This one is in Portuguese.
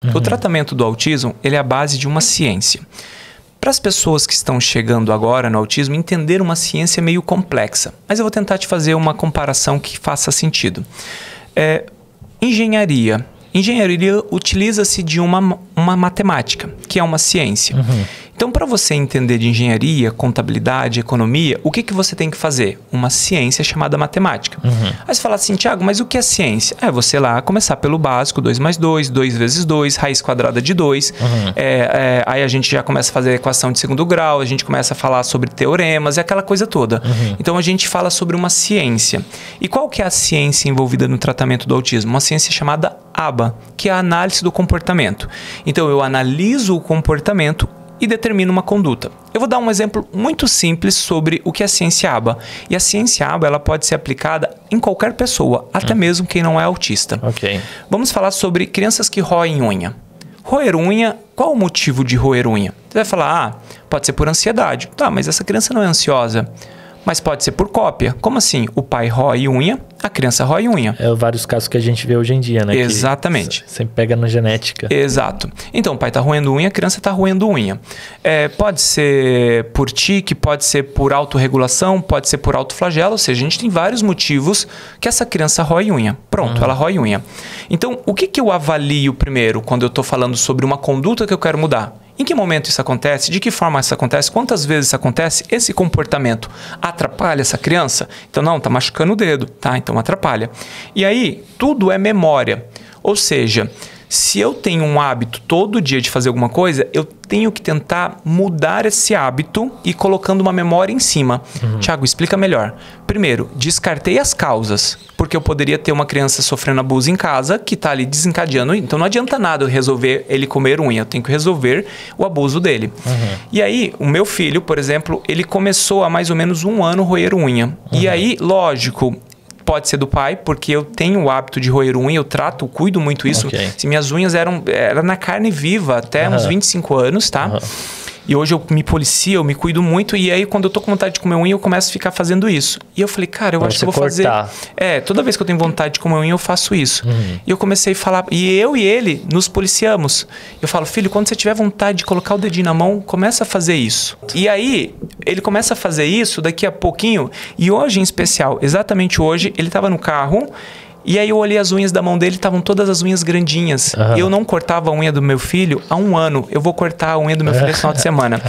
O tratamento do autismo, ele é a base de uma ciência. Para as pessoas que estão chegando agora no autismo, entender uma ciência é meio complexa. Mas eu vou tentar te fazer uma comparação que faça sentido. Engenharia. Engenharia utiliza-se de uma matemática, que é uma ciência. Então, para você entender de engenharia, contabilidade, economia, o que você tem que fazer? Uma ciência chamada matemática. Aí você fala assim, Thiago, mas o que é ciência? É você lá começar pelo básico, 2 mais 2, 2 vezes 2, raiz quadrada de 2. Aí a gente já começa a fazer a equação de segundo grau, a gente começa a falar sobre teoremas e aquela coisa toda. Então, a gente fala sobre uma ciência. E qual que é a ciência envolvida no tratamento do autismo? Uma ciência chamada ABA, que é a análise do comportamento. Então, eu analiso o comportamento e determina uma conduta. Eu vou dar um exemplo muito simples sobre o que é a ciência ABA. E a ciência ABA ela pode ser aplicada em qualquer pessoa, até mesmo quem não é autista. Vamos falar sobre crianças que roem unha. Roer unha, qual o motivo de roer unha? Você vai falar, pode ser por ansiedade. Tá, mas essa criança não é ansiosa. Mas pode ser por cópia. Como assim? O pai rói unha, a criança rói unha. É vários casos que a gente vê hoje em dia, né? Exatamente. Que sempre pega na genética. Exato. Então, o pai está roendo unha, a criança está roendo unha. Pode ser por tique, pode ser por autorregulação, pode ser por autoflagelo. Ou seja, a gente tem vários motivos que essa criança rói unha. Pronto, ela rói unha. Então, o que eu avalio primeiro quando eu estou falando sobre uma conduta que eu quero mudar? Em que momento isso acontece? De que forma isso acontece? Quantas vezes isso acontece? Esse comportamento atrapalha essa criança? Então, não, tá machucando o dedo, tá? Então, atrapalha. E aí, tudo é memória. Ou seja, se eu tenho um hábito todo dia de fazer alguma coisa, eu tenho que tentar mudar esse hábito e colocando uma memória em cima. Thiago, explica melhor. Primeiro, descartei as causas, porque eu poderia ter uma criança sofrendo abuso em casa que está ali desencadeando. Então não adianta nada eu resolver ele comer unha, eu tenho que resolver o abuso dele. E aí, o meu filho, por exemplo, ele começou há mais ou menos 1 ano roer unha. E aí, lógico, pode ser do pai, porque eu tenho o hábito de roer unha, eu cuido muito isso. Se minhas unhas eram na carne viva até uns 25 anos, tá? E hoje eu me policio, eu me cuido muito. E aí, quando eu tô com vontade de comer unha, eu começo a ficar fazendo isso. E eu falei, cara, eu acho que eu vou fazer... toda vez que eu tenho vontade de comer unha, eu faço isso. E eu comecei a falar... E eu e ele nos policiamos. Eu falo, filho, quando você tiver vontade de colocar o dedinho na mão, começa a fazer isso. E aí, ele começa a fazer isso daqui a pouquinho. E hoje, em especial, exatamente hoje, ele tava no carro... E aí eu olhei as unhas da mão dele, estavam todas as unhas grandinhas. Eu não cortava a unha do meu filho há 1 ano. Eu vou cortar a unha do meu filho esse final de semana.